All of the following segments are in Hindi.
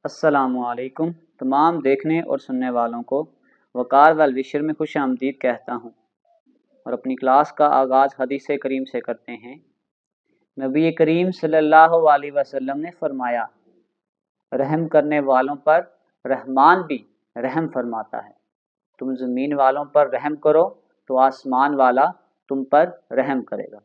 अस्सलामुअलैकुम तमाम देखने और सुनने वालों को वक़ार व विशर में खुश आमदीद कहता हूँ और अपनी क्लास का आगाज़ हदीस करीम से करते हैं। नबी करीम सल्लल्लाहु अलैहि वसल्लम ने फरमाया, रहम करने वालों पर रहमान भी रहम फरमाता है। तुम ज़मीन वालों पर रहम करो तो आसमान वाला तुम पर रहम करेगा।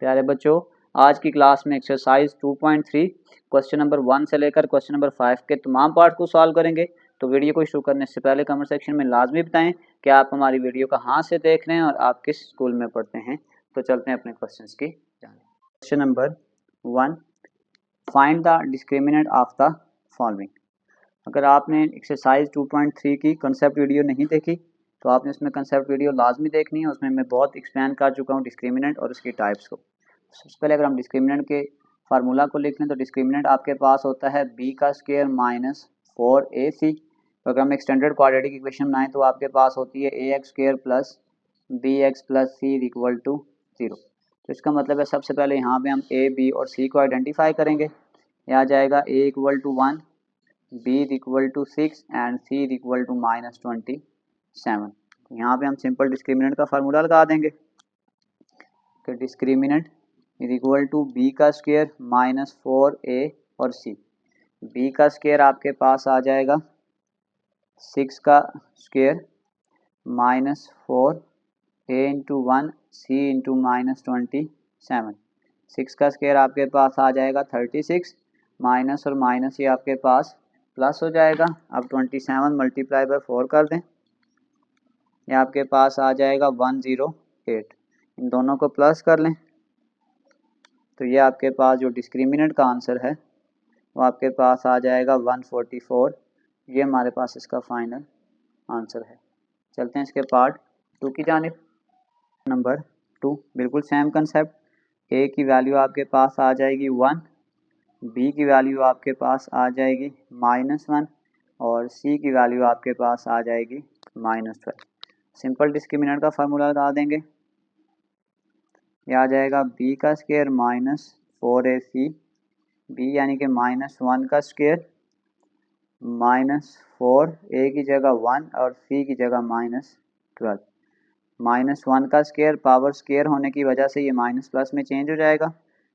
प्यारे बच्चों, आज की क्लास में एक्सरसाइज 2.3 क्वेश्चन नंबर 1 से लेकर क्वेश्चन नंबर 5 के तमाम पार्ट को सॉल्व करेंगे। तो वीडियो को शुरू करने से पहले कमेंट सेक्शन में लाजमी बताएं कि आप हमारी वीडियो कहाँ से देख रहे हैं और आप किस स्कूल में पढ़ते हैं। तो चलते हैं अपने क्वेश्चंस की जानिब। Question number 1, find the discriminant of the following. अगर आपने एक्सरसाइज 2.3 की कंसेप्ट वीडियो नहीं देखी तो आपने इसमें कंसेप्ट वीडियो लाजमी देखनी है। उसमें मैं बहुत एक्सप्लेन कर चुका हूँ डिस्क्रिमिनेंट और उसकी टाइप्स को। सबसे पहले अगर हम डिस्क्रिमिनेंट के फार्मूला को लिख लें तो डिस्क्रिमिनेंट आपके पास होता है b का स्क्वायर माइनस 4ac। तो अगर हम एक स्टैंडर्ड क्वाड्रेटिक इक्वेशन बनाएं तो आपके पास होती है ax square plus bx plus c equal to 0। तो इसका मतलब है सबसे पहले यहाँ पे हम a, b और c को आइडेंटिफाई करेंगे। यह आ जाएगा a equal to 1, b equal to 6 and c equal to minus 27। यहाँ पे हम सिंपल डिस्क्रिमिनेंट का फार्मूला लगा देंगे कि discriminant is equal to b का स्क्वायर माइनस 4a और c। b का स्क्वायर आपके पास आ जाएगा 6 का square minus 4a into 1 c into minus 27। 6 का स्क्वायर आपके पास आ जाएगा 36, माइनस और माइनस ये आपके पास प्लस हो जाएगा। अब 27 मल्टीप्लाई बाय 4 कर दें, ये आपके पास आ जाएगा 108। इन दोनों को प्लस कर लें तो ये आपके पास जो डिस्क्रिमिनेंट का आंसर है वो आपके पास आ जाएगा 144। ये हमारे पास इसका फाइनल आंसर है। चलते हैं इसके पार्ट 2 की जानिब। नंबर 2 बिल्कुल सेम कंसेप्ट। a की वैल्यू आपके पास आ जाएगी 1, b की वैल्यू आपके पास आ जाएगी -1 और c की वैल्यू आपके पास आ जाएगी -12। सिंपल डिस्क्रिमिनेंट का फार्मूला लगा देंगे। यह आ जाएगा b का स्क्वायर माइनस 4ac, b यानी कि -1 का स्क्वायर -4, a की जगह 1 और c की जगह -12। -1 का स्क्वायर पावर स्क्वायर होने की वजह से ये माइनस प्लस में चेंज हो जाएगा।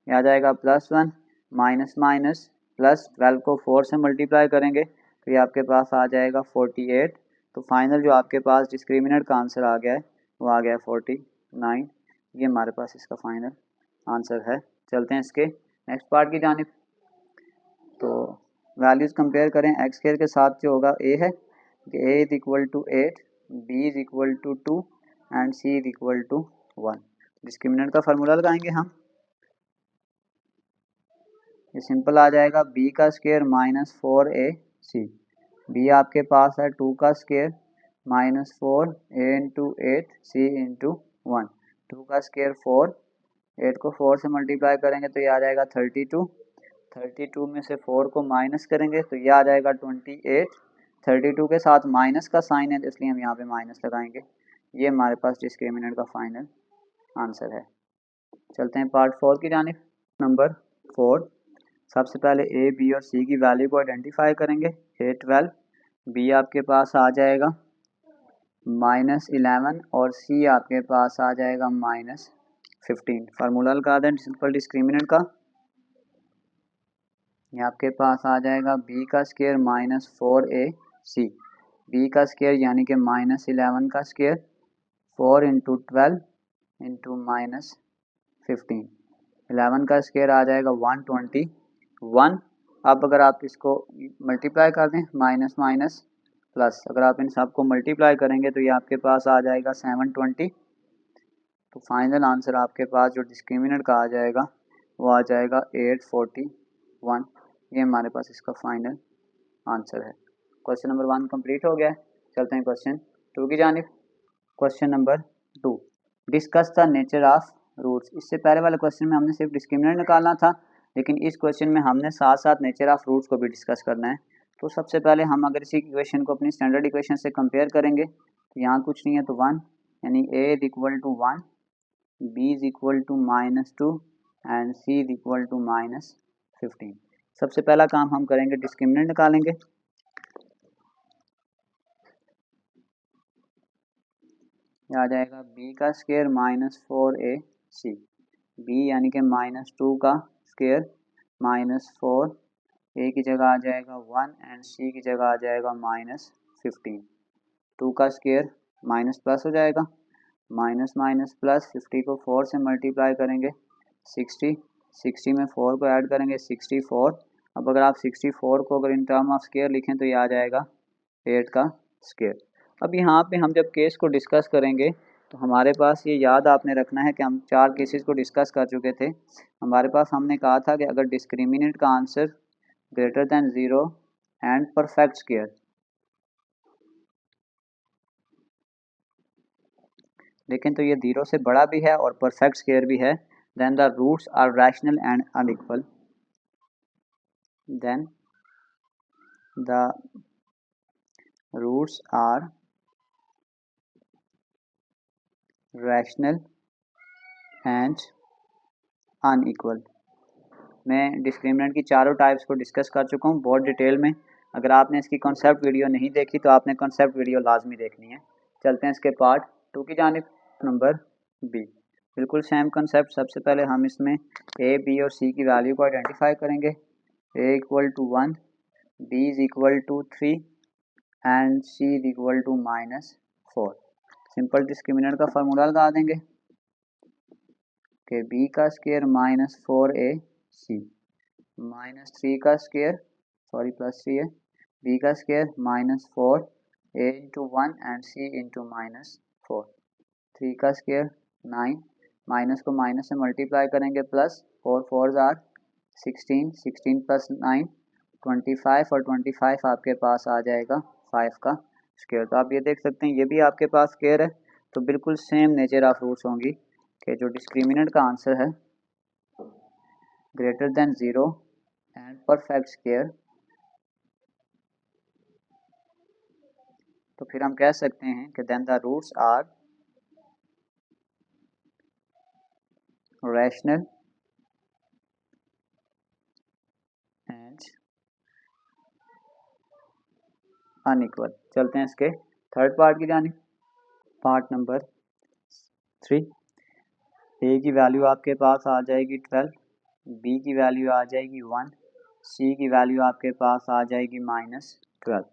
यह आ जाएगा +1 माइनस माइनस प्लस 12 को 4 से मल्टीप्लाई करेंगे तो ये आपके पास आ जाएगा 48। तो फाइनल जो आपके पास डिस्क्रिमिनेंट का आंसर आ गया है वो आ गया 49। ये हमारे पास इसका फाइनल आंसर है। चलते हैं इसके नेक्स्ट पार्ट की जानिब। तो वैल्यूज़ कंपेयर करें। एक्स स्क्वायर के साथ जो होगा a है कि a is equal to 8, b is equal to 2 and c is equal to 1। Discriminant का फार्मूला लगाएंगे हम। ये सिंपल आ जाएगा b का स्क्वायर माइनस 4ac, b आपके पास है 2 का square minus 4a into 8 c into 1। 2 का स्क्वायर 4, 8 को 4 से मल्टीप्लाई करेंगे तो ये आ जाएगा 32। 32 में से 4 को माइनस करेंगे तो ये आ जाएगा 28। 32 के साथ माइनस का साइन है तो इसलिए हम यहाँ पे माइनस लगाएंगे। ये हमारे पास डिस्क्रिमिनेंट का फाइनल आंसर है। चलते हैं पार्ट 4 की जानिब। नंबर 4, सबसे पहले a, b और c की वैल्यू को आइडेंटिफाई करेंगे। a 12, b आपके पास आ जाएगा -11 और c आपके पास आ जाएगा -15। फार्मूला लगा दें सिंपल डिस्क्रिमिनेंट का। ये आपके पास आ जाएगा b का स्क्वायर माइनस 4ac, b का स्क्वायर यानी कि -11 का स्क्वायर 4 इंटू 12 इंटू -15। 11 का स्क्वायर आ जाएगा 121। अब अगर आप इसको मल्टीप्लाई कर दें माइनस माइनस प्लस, अगर आप इन सब को मल्टीप्लाई करेंगे तो ये आपके पास आ जाएगा 720। तो फाइनल आंसर आपके पास जो डिस्क्रिमिनेंट का आ जाएगा वो आ जाएगा 841। ये हमारे पास इसका फाइनल आंसर है। क्वेश्चन नंबर 1 कंप्लीट हो गया है। चलते हैं क्वेश्चन 2 की जानिब। Question number 2, discuss the nature of roots. इससे पहले वाले क्वेश्चन में हमने सिर्फ डिस्क्रिमिनेंट निकालना था, लेकिन इस क्वेश्चन में हमने साथ साथ नेचर ऑफ रूट्स को भी डिस्कस करना है। तो सबसे पहले हम अगर इसी इक्वेशन को अपनी स्टैंडर्ड इक्वेशन से कंपेयर करेंगे तो यहाँ कुछ नहीं है तो 1 यानी a is equal to 1, b is equal to -2 and c is equal to -15। सबसे पहला काम हम करेंगे, डिस्क्रिमिनेंट निकालेंगे। यह आ जाएगा b का स्क्वायर माइनस 4ac, b यानी कि -2 का स्क्वायर -4, a की जगह आ जाएगा 1 एंड c की जगह आ जाएगा -15। 2 का स्क्वायर माइनस प्लस हो जाएगा, माइनस माइनस प्लस, 50 को 4 से मल्टीप्लाई करेंगे 60, 60 में 4 को ऐड करेंगे 64। अब अगर आप 64 को अगर इन टर्म ऑफ स्क्वायर लिखें तो ये आ जाएगा 8 का स्क्वायर। अब यहाँ पे हम जब केस को डिस्कस करेंगे तो हमारे पास ये याद आपने रखना है कि हम 4 केसेस को डिस्कस कर चुके थे। हमारे पास हमने कहा था कि अगर डिस्क्रिमिनेंट का answer greater than 0 and perfect square, लेकिन तो ये 0 से बड़ा भी है और परफेक्ट स्क्वायर भी है, then the roots are rational and unequal, then the roots are rational and unequal. मैं डिस्क्रिमिनेंट की चारों टाइप्स को डिस्कस कर चुका हूँ बहुत डिटेल में। अगर आपने इसकी कॉन्सेप्ट वीडियो नहीं देखी तो आपने कॉन्सेप्ट वीडियो लाजमी देखनी है। चलते हैं इसके पार्ट 2 की जानिब। नंबर बी, बिल्कुल सेम कॉन्सेप्ट। सबसे पहले हम इसमें ए, बी और सी की वैल्यू को आइडेंटिफाई करेंगे। A equal to 1, b is equal to 3 and c is equal to -4। Simple discriminant का फार्मूला लगा देंगे कि बी का स्क्वायर -4ac -3 का स्क्वायर, सॉरी +3 है, बी का square -4a into 1 and c into -4। 3 का स्क्वायर 9, माइनस को माइनस से मल्टीप्लाई करेंगे प्लस, 4 4 आर 16, 16 प्लस 9 25 और 25 आपके पास आ जाएगा 5 का स्क्वायर। तो आप ये देख सकते हैं ये भी आपके पास स्क्वायर है, तो बिल्कुल सेम नेचर ऑफ रूट्स होंगी कि जो डिस्क्रिमिनेंट का आंसर है greater than 0 and perfect square, तो फिर हम कह सकते हैं कि then the roots are rational and unequal. चलते हैं इसके थर्ड पार्ट की जानिब। पार्ट नंबर 3, ए की वैल्यू आपके पास आ जाएगी 12, बी की वैल्यू आ जाएगी 1, सी की वैल्यू आपके पास आ जाएगी -12।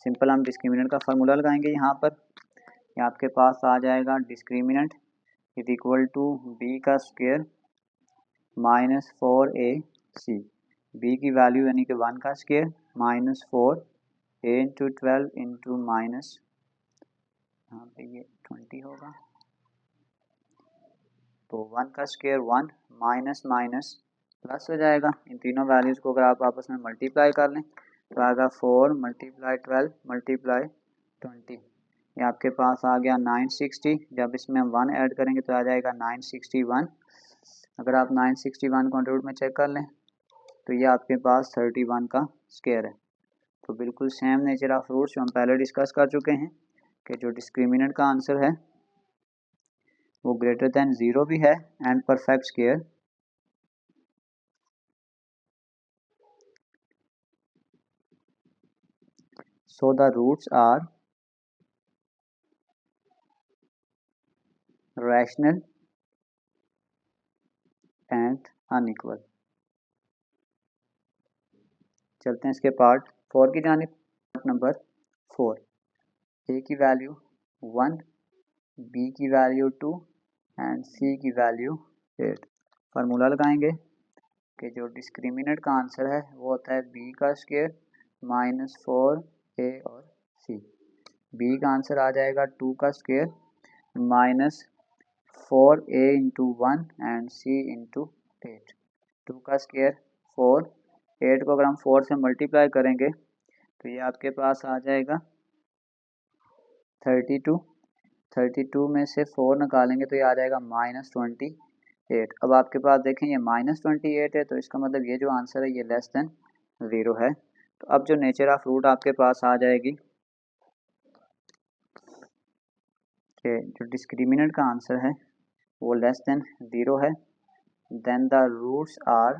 सिंपल हम डिस्क्रिमिनेंट का फार्मूला लगाएंगे यहाँ पर। ये आपके पास आ जाएगा discriminant is equal to b का स्क्वायर -4ac, बी की वैल्यू यानी कि 1 का square -4 a into 12 into minus, यहाँ पे ये 20 होगा, तो 1 का स्क्वायर 1 माइनस माइनस प्लस हो जाएगा। इन तीनों वैल्यूज़ को अगर आप आपस में मल्टीप्लाई कर लें तो आएगा 4 मल्टीप्लाई 12 मल्टीप्लाई 20, ये आपके पास आ गया 960। जब इसमें हम 1 ऐड करेंगे तो आ जाएगा 961। अगर आप 961 को रूट में चेक कर लें तो ये आपके पास 31 का स्क्वायर है। तो बिल्कुल सेम नेचर ऑफ रूट्स जो हम पहले डिस्कस कर चुके हैं कि जो डिस्क्रिमिनेंट का आंसर है वो ग्रेटर देन 0 भी है and perfect square, so the roots are rational and unequal। चलते हैं इसके पार्ट 4 की जानिब। पार्ट नंबर 4, ए की वैल्यू 1, बी की वैल्यू 2 एंड सी की वैल्यू 8। फार्मूला लगाएंगे कि जो डिस्क्रिमिनेंट का आंसर है वो होता है बी का स्क्वायर -4a और सी। बी का आंसर आ जाएगा 2 का square -4a into 1 and c into 8। 2 का स्क्वायर 4, 8 को अगर हम 4 से मल्टीप्लाई करेंगे तो ये आपके पास आ जाएगा 32। 32 में से 4 निकालेंगे तो ये आ जाएगा -28। अब आपके पास देखें ये -28 है, तो इसका मतलब ये जो आंसर है ये लेस देन 0 है। तो अब जो नेचर ऑफ रूट आपके पास आ जाएगी कि जो डिस्क्रिमिनेंट का आंसर है वो लेस देन 0 है, then the roots are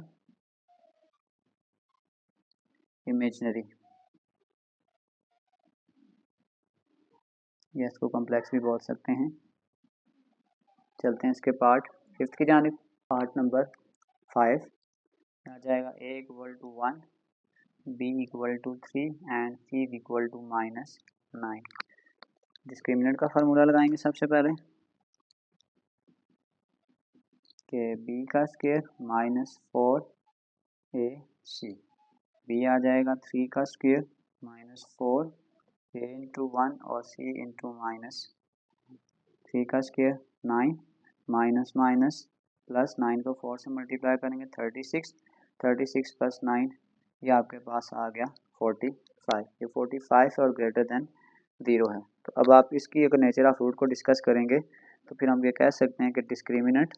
imaginary, या इसको कॉम्प्लेक्स भी बोल सकते हैं। चलते हैं इसके पार्ट फिफ्थ की जानिब। पार्ट नंबर 5 आ जाएगा a equal to 1, b equal to 3 and c equal to -9। Discriminant का फार्मूला लगाएंगे सबसे पहले कि b का स्क्वायर -4ac, b आ जाएगा 3 का स्क्वायर -4a इंटू 1 और c इंटू -3 का स्क्वायर 9 माइनस माइनस प्लस 9 को 4 से मल्टीप्लाई करेंगे 36, 36 प्लस 9 ये आपके पास आ गया 45। ये 45 और ग्रेटर देन 0 है। तो अब आप इसकी अगर नेचर ऑफ रूट को डिस्कस करेंगे तो फिर हम ये कह सकते हैं कि डिस्क्रिमिनेंट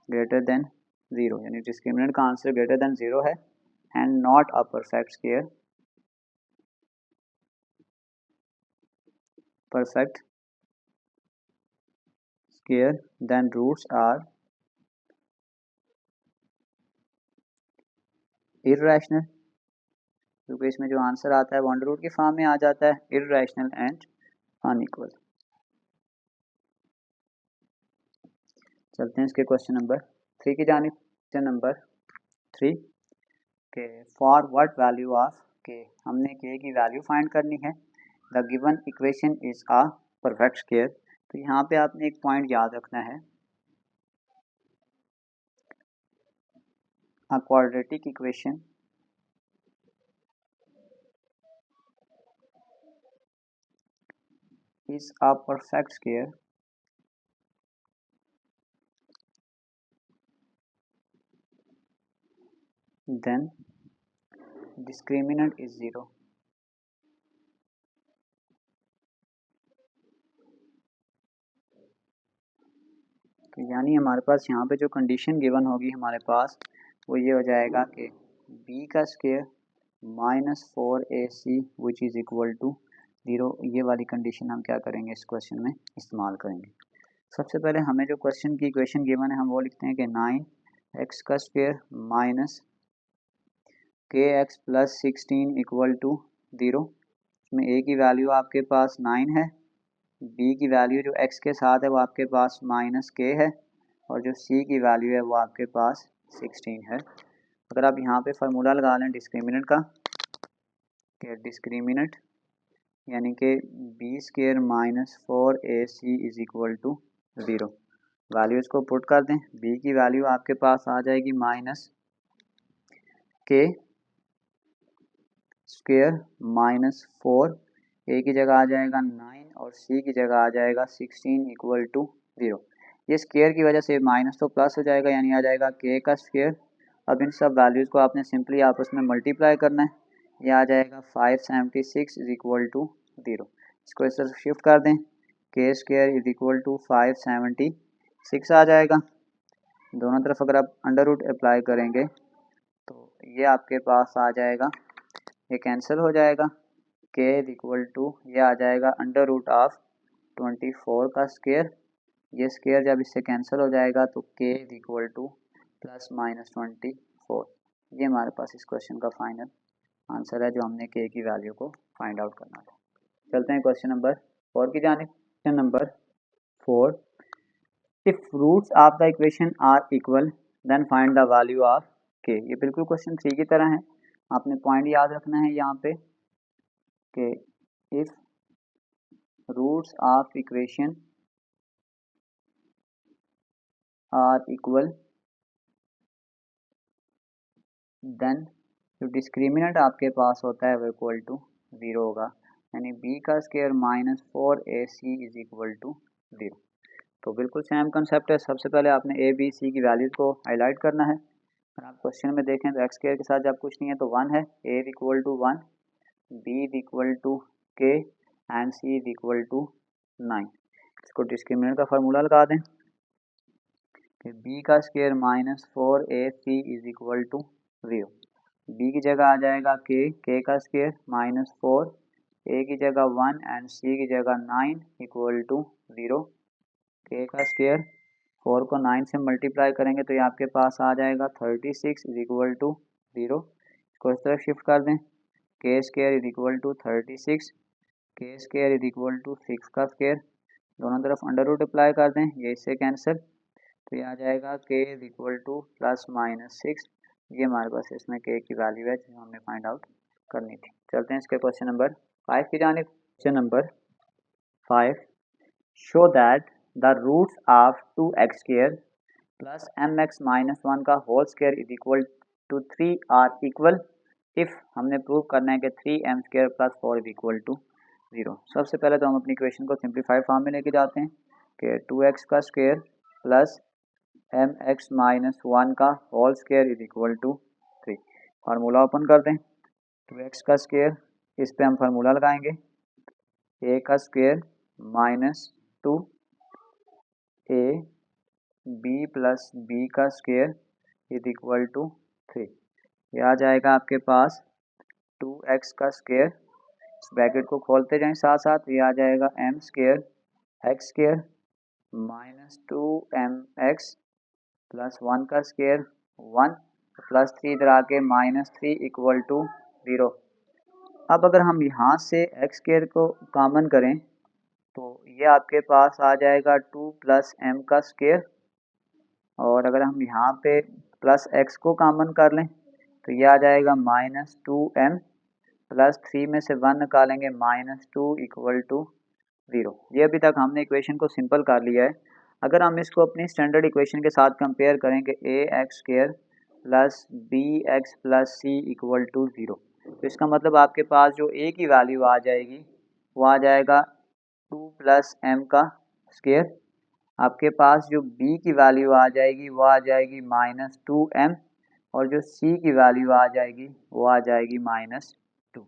ग्रेटर देन 0, यानी डिस्क्रिमिनेंट का आंसर ग्रेटर देन 0 है and not a perfect square, perfect square, then roots are irrational, क्योंकि इसमें जो आंसर आता है वो अंडर रूट की फॉर्म में आ जाता है, irrational and unequal। चलते हैं इसके क्वेश्चन नंबर 3 की जानिब। क्वेश्चन नंबर 3 के फॉर व्हाट वैल्यू ऑफ के, हमने के की वैल्यू फाइंड करनी है। The given equation is a perfect square. तो यहाँ पे आपने एक पॉइंट याद रखना है, a quadratic equation is a perfect square then discriminant is 0। तो यानी हमारे पास यहाँ पे जो कंडीशन गिवन होगी हमारे पास वो ये हो जाएगा कि b का square -4ac which is equal to 0। ये वाली कंडीशन हम क्या करेंगे इस क्वेश्चन में इस्तेमाल करेंगे। सबसे पहले हमें जो क्वेश्चन की इक्वेशन गिवन है हम वो लिखते हैं कि 9x का square minus kx plus 16 equal to 0। इसमें a की वैल्यू आपके पास 9 है, b की वैल्यू जो x के साथ है वो आपके पास -k है और जो c की वैल्यू है वो आपके पास 16 है। अगर आप यहाँ पे फार्मूला लगा लें डिस्क्रिमिनेंट का, कि डिस्क्रिमिनेंट यानी कि b square -4ac is equal to 0, values को पुट कर दें। b की वैल्यू आपके पास आ जाएगी -k स्क्वायर -4, a की जगह आ जाएगा 9 और c की जगह आ जाएगा 16 इक्वल टू 0। ये स्क्वायर की वजह से माइनस तो प्लस हो जाएगा, यानी आ जाएगा k का स्क्वायर। अब इन सब वैल्यूज़ को आपने सिंपली आपस में मल्टीप्लाई करना है, ये आ जाएगा 576 इज इक्वल टू 0। इसको इस तरफ शिफ्ट कर दें, k square is equal to 576 आ जाएगा। दोनों तरफ अगर आप अंडर रूट अप्लाई करेंगे तो ये आपके पास आ जाएगा, ये कैंसिल हो जाएगा, k इज इक्वल टू ये आ जाएगा अंडर रूट ऑफ 24 का स्क्वायर। ये स्क्वायर जब इससे कैंसिल हो जाएगा तो k इज इक्वल टू +24। ये हमारे पास इस क्वेश्चन का फाइनल आंसर है जो हमने k की वैल्यू को फाइंड आउट करना था। चलते हैं क्वेश्चन नंबर 4 की जानिब। Question number 4, if roots of the equation are equal then find the value of k। ये बिल्कुल क्वेश्चन 3 की तरह है। आपने पॉइंट याद रखना है यहाँ पे कि if roots of equation are equal then जो डिस्क्रिमिनेंट आपके पास होता है वो इक्वल टू 0 होगा, यानी b का square -4ac is equal to 0। तो बिल्कुल सेम कंसेप्ट है। सबसे पहले आपने a b c की वैल्यूज़ को हाईलाइट करना है। अगर आप क्वेश्चन में देखें तो एक्स स्क्वायर के साथ जब कुछ नहीं है तो 1 है, a equal to 1, b equal to k and c equal to 9। इसको डिस्क्रिमिनेंट का फार्मूला लगा दें कि b का square -4ac is equal to 0। b की जगह आ जाएगा k का स्क्वायर -4, a की जगह 1 एंड c की जगह 9 इक्वल टू 0। k का स्क्वायर 4 को 9 से मल्टीप्लाई करेंगे तो ये आपके पास आ जाएगा 36 इज इक्वल टू 0। इसको इस तरफ शिफ्ट कर दें, के स्क्वायर इज इक्वल टू 36, के स्क्वायर इज इक्वल टू 6 का स्क्वायर, दोनों तरफ अंडर रूट अप्लाई कर दें, ये इससे कैंसिल, तो ये आ जाएगा के is equal two plus minus 6। ये हमारे पास इसमें के की वैल्यू है जो हमने फाइंड आउट करनी थी। चलते हैं इसके क्वेश्चन नंबर 5 की जानिब। Question number 5, show that the roots of 2x square plus mx minus 1 का whole square is equal to 3 are equal if हमने प्रूव करना है कि 3m square plus 4 is equal to 0। सबसे पहले तो हम अपनी इक्वेशन को सिंप्लीफाइड फॉर्म में लेके जाते हैं कि 2x का स्क्वायर प्लस mx माइनस 1 का whole square is equal to 3। Formula open कर दें, 2x का स्क्वायर, इस पे हम फार्मूला लगाएंगे, a का square minus 2 a b plus b का स्क्वायर इज इक्वल टू 3। ये आ जाएगा आपके पास 2x का स्क्वायर, इस ब्रैकेट को खोलते जाएं साथ साथ, ये आ जाएगा m square x square minus 2mx plus 1 का स्क्वायर 1 प्लस 3 इधर आके माइनस 3 इक्वल टू 0। अब अगर हम यहाँ से x स्क्वायर को कॉमन करें तो ये आपके पास आ जाएगा 2 प्लस m का स्क्वायर, और अगर हम यहाँ पे प्लस x को कॉमन कर लें तो ये आ जाएगा माइनस 2m प्लस 3 में से 1 निकालेंगे माइनस 2 इक्वल टू 0। ये अभी तक हमने इक्वेशन को सिंपल कर लिया है। अगर हम इसको अपनी स्टैंडर्ड इक्वेशन के साथ कंपेयर करें कि ax square plus bx plus c equal to 0, तो इसका मतलब आपके पास जो a की वैल्यू आ जाएगी वो आ जाएगा 2 प्लस m का स्क्वायर, आपके पास जो b की वैल्यू आ जाएगी वो आ जाएगी माइनस 2m, और जो c की वैल्यू आ जाएगी वो आ जाएगी माइनस 2।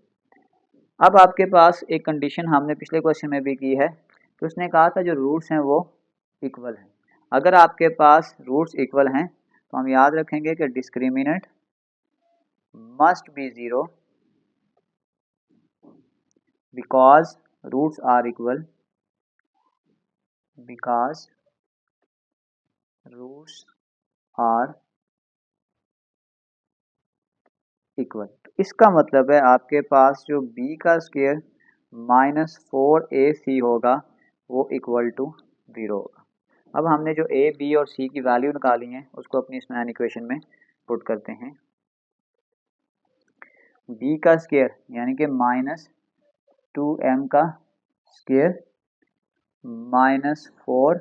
अब आपके पास एक कंडीशन हमने पिछले क्वेश्चन में भी की है, तो उसने कहा था जो रूट्स हैं वो इक्वल हैं। अगर आपके पास रूट्स इक्वल हैं तो हम याद रखेंगे कि discriminant must be 0 because roots are equal, because roots are equal. तो इसका मतलब है आपके पास जो b का स्क्वायर माइनस 4ac होगा वो इक्वल टू 0 होगा। अब हमने जो a, b और c की वैल्यू निकाली है उसको अपनी इस इक्वेशन में पुट करते हैं। b का स्क्वायर यानी कि माइनस 2m का स्क्वायर माइनस 4,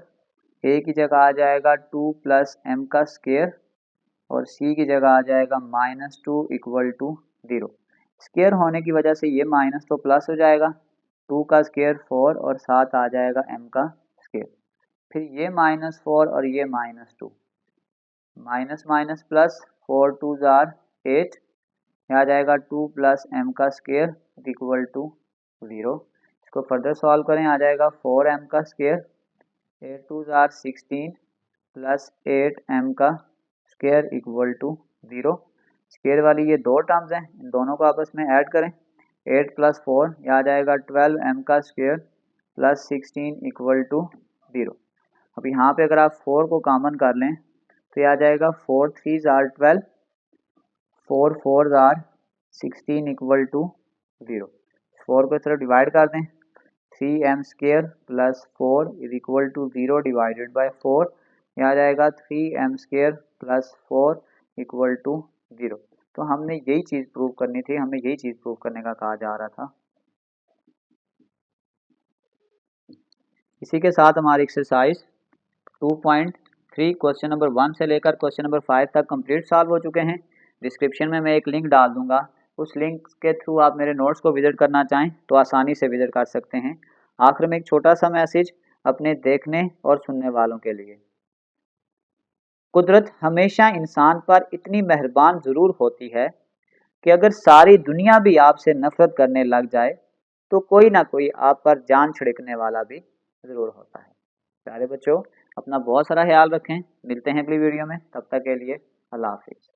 a की जगह आ जाएगा 2 प्लस m का स्क्वायर, और c की जगह आ जाएगा माइनस 2 इक्वल टू 0। स्क्वायर होने की वजह से ये माइनस तो प्लस हो जाएगा, 2 का स्क्वायर 4 और साथ आ जाएगा m का स्क्वायर, फिर ये माइनस 4 और ये minus 2, minus minus plus 4 2 jar 8, आ जाएगा 2 प्लस m का स्क्वायर इक्वल टू 0। इसको फर्दर सॉल्व करें, आ जाएगा 4m का स्क्वायर, 8 2 जार 16 प्लस 8m का स्क्वायर इक्वल टू 0। स्क्वायर वाली ये दो टर्म्स हैं, इन दोनों को आपस में ऐड करें, 8 प्लस 4 यह आ जाएगा 12m का स्क्वायर प्लस 16 इक्वल टू 0। अब यहाँ पे अगर आप 4 को कॉमन कर लें तो यह आ जाएगा 4 3 जार 12, 4 4 जार 16 इक्वल टू 0। 4 को इस तरफ डिवाइड कर दें, 3m square plus 4 is equal to 0 divided by 4, यह आ जाएगा 3m square plus 4 equal to 0। तो हमने यही चीज़ प्रूव करनी थी, हमें यही चीज़ प्रूव करने का कहा जा रहा था। इसी के साथ हमारी एक्सरसाइज 2.3 क्वेश्चन नंबर 1 से लेकर क्वेश्चन नंबर 5 तक कंप्लीट सॉल्व हो चुके हैं। डिस्क्रिप्शन में मैं एक लिंक डाल दूंगा, उस लिंक के थ्रू आप मेरे नोट्स को विजिट करना चाहें तो आसानी से विजिट कर सकते हैं। आखिर में एक छोटा सा मैसेज अपने देखने और सुनने वालों के लिए, कुदरत हमेशा इंसान पर इतनी मेहरबान ज़रूर होती है कि अगर सारी दुनिया भी आपसे नफरत करने लग जाए तो कोई ना कोई आप पर जान छिड़कने वाला भी ज़रूर होता है। प्यारे बच्चों, अपना बहुत सारा ख्याल रखें, मिलते हैं अगली वीडियो में, तब तक के लिए अल्लाह हाफिज़।